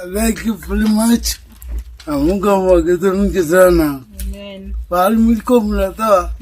Thank you very much. Mungu awageze mingi sana. Amen. Pahali mliko mnatoa,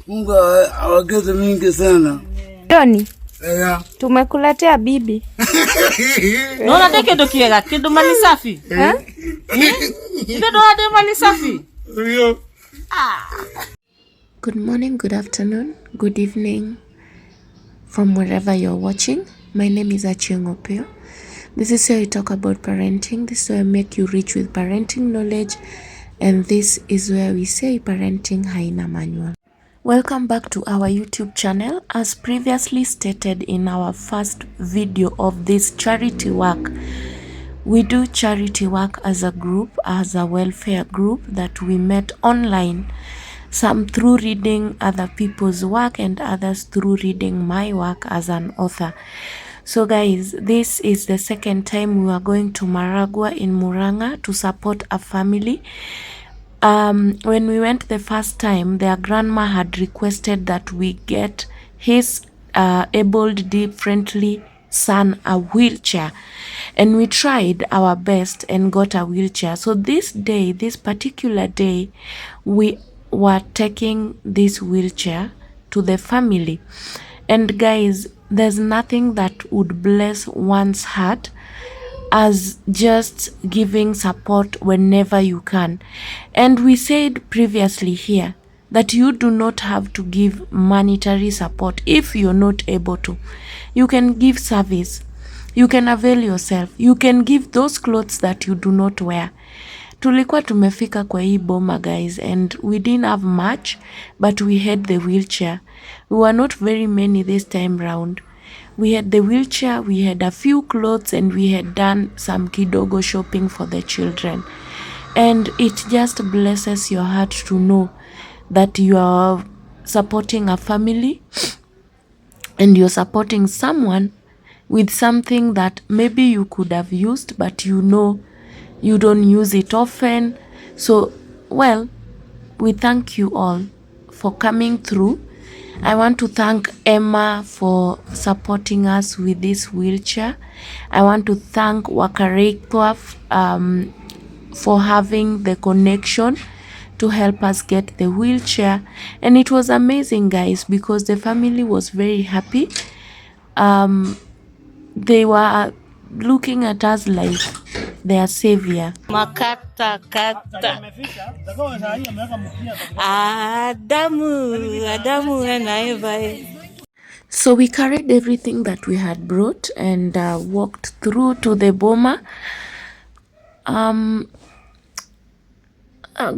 Mungu awageze mingi sana. Tony. Tumekuletea bibi. Naona teke ndo kiega, kido mali safi. Kido ade mali safi. Good morning, good afternoon, good evening from wherever you're watching. My name is Achieng Opio. This is where we talk about parenting. This is where I make you rich with parenting knowledge. And this is where we say parenting haina manual. Welcome back to our YouTube channel. As previously stated in our first video of this charity work, we do charity work as a group, as a welfare group that we met online. Some through reading other people's work and others through reading my work as an author. So guys, this is the second time we are going to Maragua in Murang'a to support a family. When we went the first time, their grandma had requested that we get his abled differently son a wheelchair, and we tried our best and got a wheelchair. So this day, this particular day, we were taking this wheelchair to the family. And guys, there's nothing that would bless one's heart as just giving support whenever you can. And we said previously here that you do not have to give monetary support if you're not able to. You can give service, you can avail yourself, you can give those clothes that you do not wear. Tulikuwa tumefika kwa hii boma guys, and we didn't have much, but we had the wheelchair. We were not very many this time round. We had the wheelchair, we had a few clothes, and we had done some kidogo shopping for the children. And it just blesses your heart to know that you are supporting a family and you're supporting someone with something that maybe you could have used, but you know you don't use it often. So, well, we thank you all for coming through. I want to thank Emma for supporting us with this wheelchair. I want to thank Wakarekwa for having the connection to help us get the wheelchair. And it was amazing, guys, because the family was very happy. They were looking at us like their savior. Makata kata. Adamu na Eva. So we carried everything that we had brought and walked through to the boma.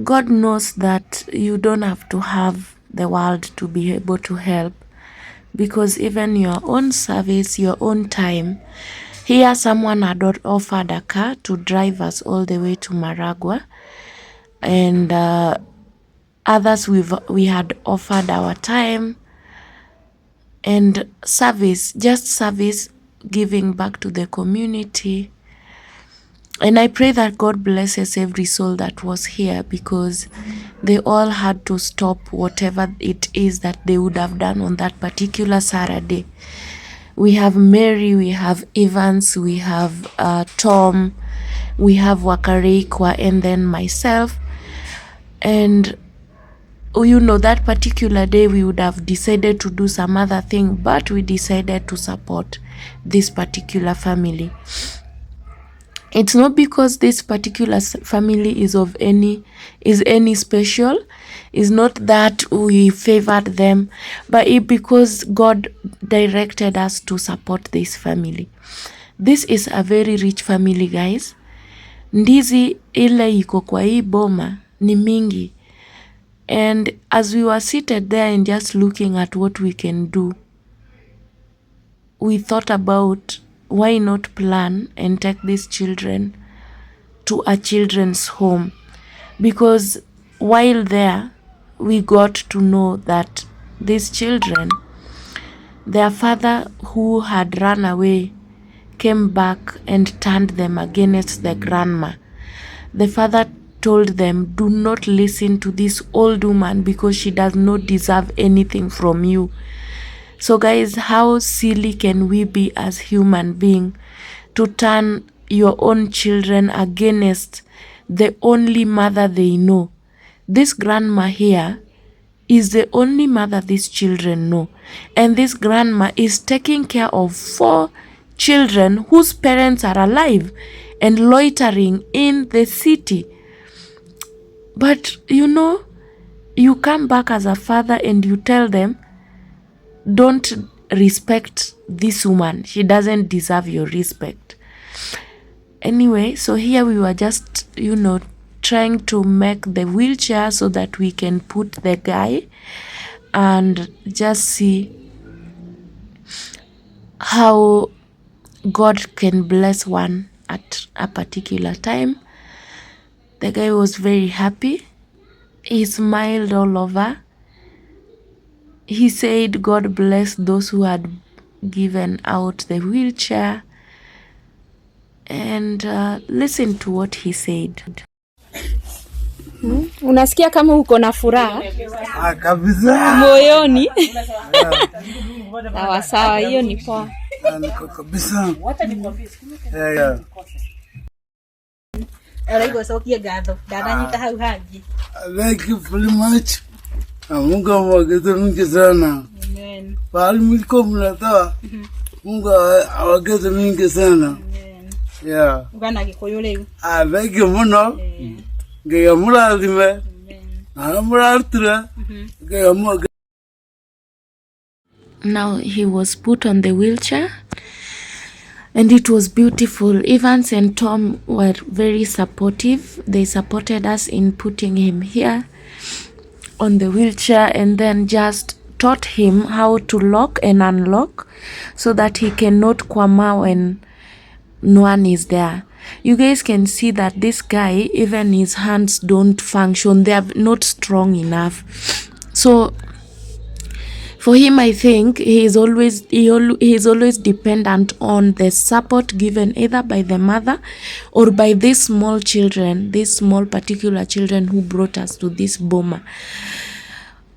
God knows that you don't have to have the world to be able to help, because even your own service, your own time. Here someone had offered a car to drive us all the way to Maragua, and others we had offered our time and service, just service, giving back to the community. And I pray that God blesses every soul that was here, because they all had to stop whatever it is that they would have done on that particular Saturday. We have Mary, we have Evans, we have Tom, we have Wakarekwa, and then myself. And you know, that particular day we would have decided to do some other thing, but we decided to support this particular family. It's not because this particular family is any special. It's not that we favored them, but because God directed us to support this family. This is a very rich family, guys. Ndizi ile iko kwa hii boma ni mingi. And as we were seated there and just looking at what we can do, we thought about why not plan and take these children to a children's home. Because while there, we got to know that these children, their father who had run away came back and turned them against the grandma. The father told them, do not listen to this old woman because she does not deserve anything from you. So guys, how silly can we be as human beings to turn your own children against the only mother they know. This grandma here is the only mother these children know. And this grandma is taking care of 4 children whose parents are alive and loitering in the city. But you come back as a father and you tell them, don't respect this woman. She doesn't deserve your respect. Anyway, so here we were just, trying to make the wheelchair so that we can put the guy and just see how God can bless one at a particular time. The guy was very happy. He smiled all over. He said God bless those who had given out the wheelchair. And listen to what he said. Unasikia kama uko na furaha? Kabisa. Moyoni. Sawa, hiyo ni poa. Kabisa. Thank you very much. Mungu awageze sana. Amen. Pahali mliko mnatoa, Mungu awageze mingi sana. Amen. Yeah. Ugana Gikuyu leo. Thank you muno. Gaya murathime. Muratura. Gaya. Now he was put on the wheelchair and it was beautiful. Evans and Tom were very supportive. They supported us in putting him here on the wheelchair and then just taught him how to lock and unlock so that he cannot kwama when no one is there. You guys can see that this guy, even his hands don't function. They are not strong enough. So for him, I think he is always dependent on the support given either by the mother or by these small children, these small particular children who brought us to this boma.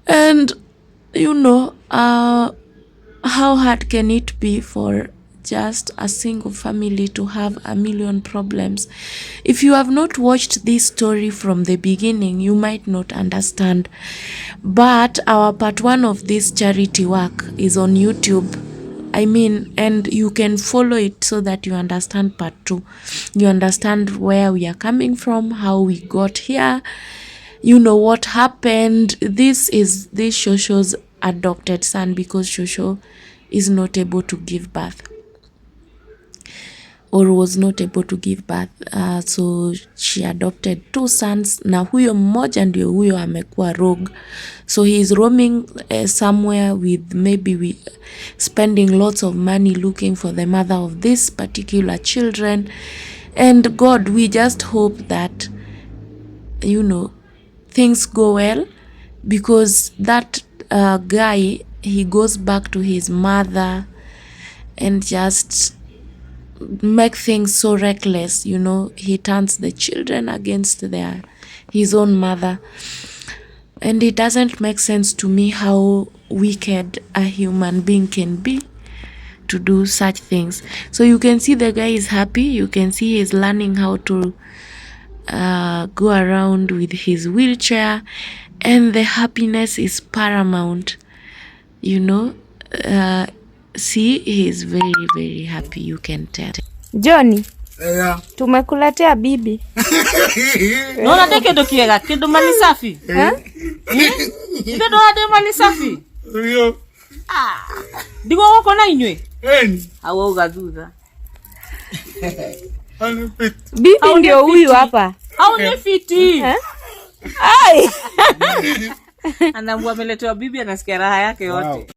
And how hard can it be for just a single family to have a million problems? If you have not watched this story from the beginning, you might not understand. But our part 1 of this charity work is on YouTube. And you can follow it so that you understand part 2. You understand where we are coming from, how we got here, what happened. This is this Shosho's adopted son because Shosho is not able to give birth. Or was not able to give birth. So she adopted 2 sons. Na huyo mmoja ndio huyo amekuwa rogue. So he is roaming somewhere with maybe spending lots of money looking for the mother of these particular children. And God, we just hope that, things go well. Because that guy, he goes back to his mother and just make things so reckless, he turns the children against his own mother. And it doesn't make sense to me how wicked a human being can be to do such things. So you can see the guy is happy. You can see he's learning how to go around with his wheelchair, and the happiness is paramount. See, he is very, very happy. You can tell. Johnny, tumekuletea bibi. Naona teke ndo kiega, kido mali safi. Kido ade mali safi. Ndio. Digo wako na inywe. Hawa ugadudha. Bibi ndio huyu hapa. Au ni fiti. Ai. Anaambia ameletewa bibi, anasikia raha yake yote.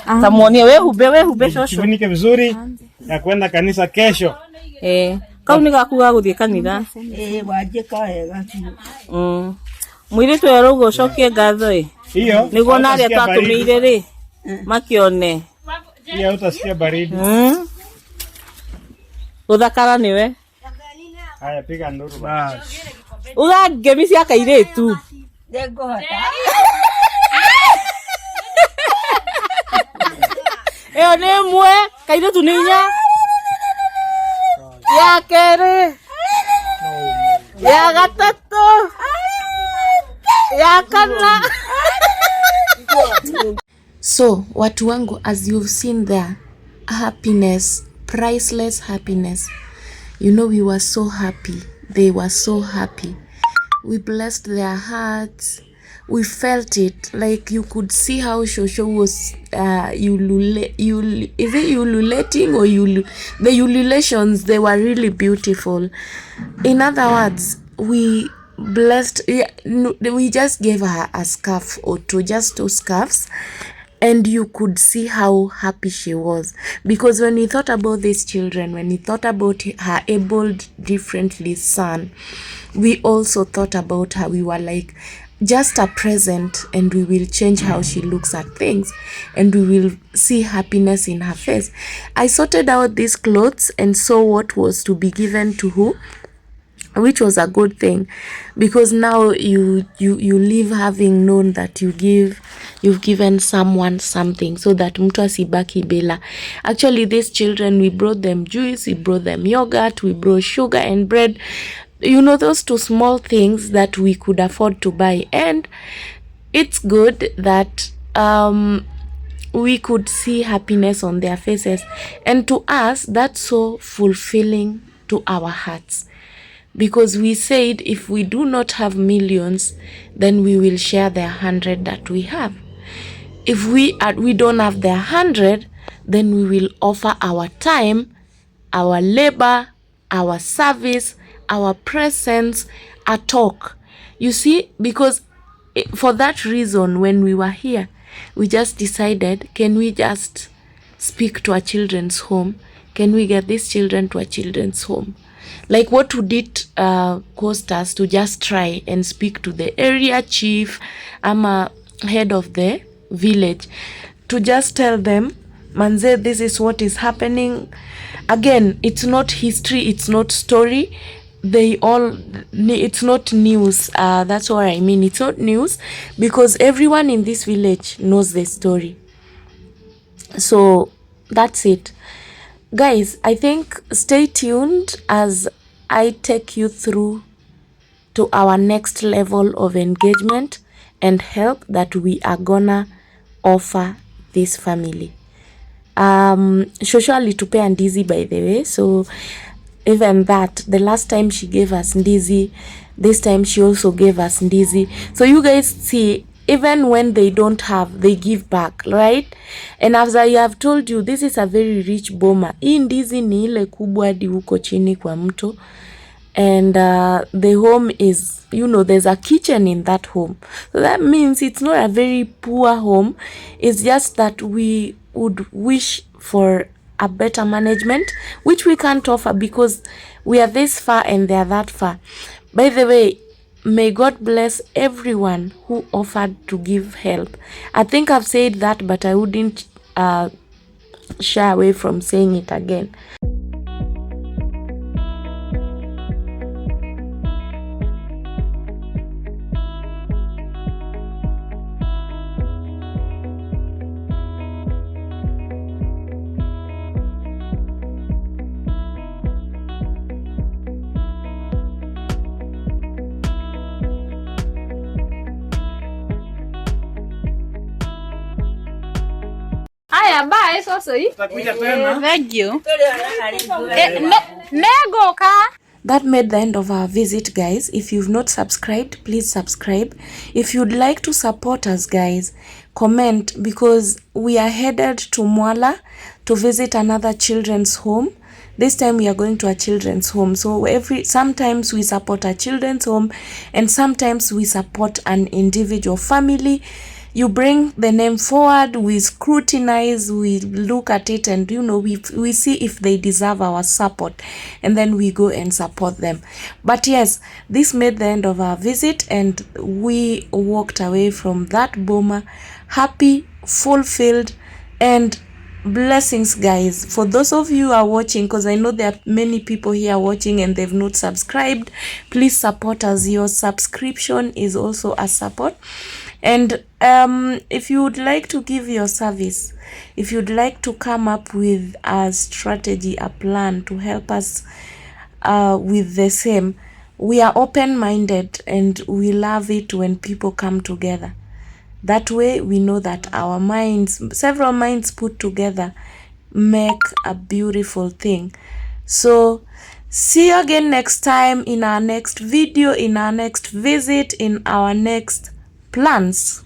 Tamuonie wewe hube shosho. Kifunike vizuri ya kwenda kanisa kesho. Kaunika kuga guthie kanitha. Waje kaega. Mwire to yarogo shokie gatho Hiyo. Nigo na ria tatumeire ri. Makione. Hiyo utasikia baridi. Uthakara niwe. Haya piga nduru basi. Uga gemisi akaire tu. Ndegota. Eo ne mwe kaire tu ninya. ya kere, ya gatatu, ya kana. So watu wangu, as you've seen there, happiness, priceless happiness. You know, we were so happy. They were so happy. We blessed their hearts. We felt it. Like you could see how Shosho was ululating or the ululations, they were really beautiful. In other words, we blessed, we just gave her a scarf or two, just 2 scarves. And you could see how happy she was. Because when we thought about these children, when we thought about her abled differently son, we also thought about her. We were like, just a present, and we will change how she looks at things, and we will see happiness in her face. I sorted out these clothes and saw what was to be given to who, which was a good thing, because now you leave having known that you've given someone something, so that mtu asibaki bila. Actually, these children, we brought them juice, we brought them yogurt, we brought sugar and bread. You know, those 2 small things that we could afford to buy. And it's good that we could see happiness on their faces. And to us, that's so fulfilling to our hearts. Because we said, if we do not have millions, then we will share the 100 that we have. If we don't have the 100, then we will offer our time, our labor, our service, our presence, a talk. You see, because for that reason, when we were here, we just decided, can we just speak to a children's home? Can we get these children to a children's home? Like what would it cost us to just try and speak to the area chief, head of the village, to just tell them, manze, this is what is happening. Again, it's not history, it's not story. It's not news. That's what I mean. It's not news, because everyone in this village knows the story. So that's it. Guys, I think stay tuned as I take you through to our next level of engagement and help that we are gonna offer this family. Shosho alitupea ndizi, by the way, so even that, the last time she gave us ndizi, this time she also gave us ndizi. So you guys see, even when they don't have, they give back, right? And as I have told you, this is a very rich boma. Hii ndizi ni ile kubwa hadi huko chini kwa mto. And the home is, you know, there's a kitchen in that home. So that means it's not a very poor home. It's just that we would wish for a better management, which we can't offer because we are this far and they are that far. By the way, may God bless everyone who offered to give help. I think I've said that, but I wouldn't shy away from saying it again. Bye, so Thank you. That made the end of our visit, guys. If you've not subscribed, please subscribe. If you'd like to support us, guys, comment, because we are headed to Mwala to visit another children's home. This time we are going to a children's home. So sometimes we support a children's home and sometimes we support an individual family. You bring the name forward, we scrutinize, we look at it, and you know, we see if they deserve our support, and then we go and support them. But yes, this made the end of our visit, and we walked away from that boma happy, fulfilled, and blessings, guys. For those of you who are watching, because I know there are many people here watching and they've not subscribed, please support us. Your subscription is also a support. And if you would like to give your service, if you'd like to come up with a strategy, a plan to help us with the same. We are open-minded and we love it when people come together. That way we know that our minds, several minds put together, make a beautiful thing. So see you again next time in our next video, in our next visit, in our next plans.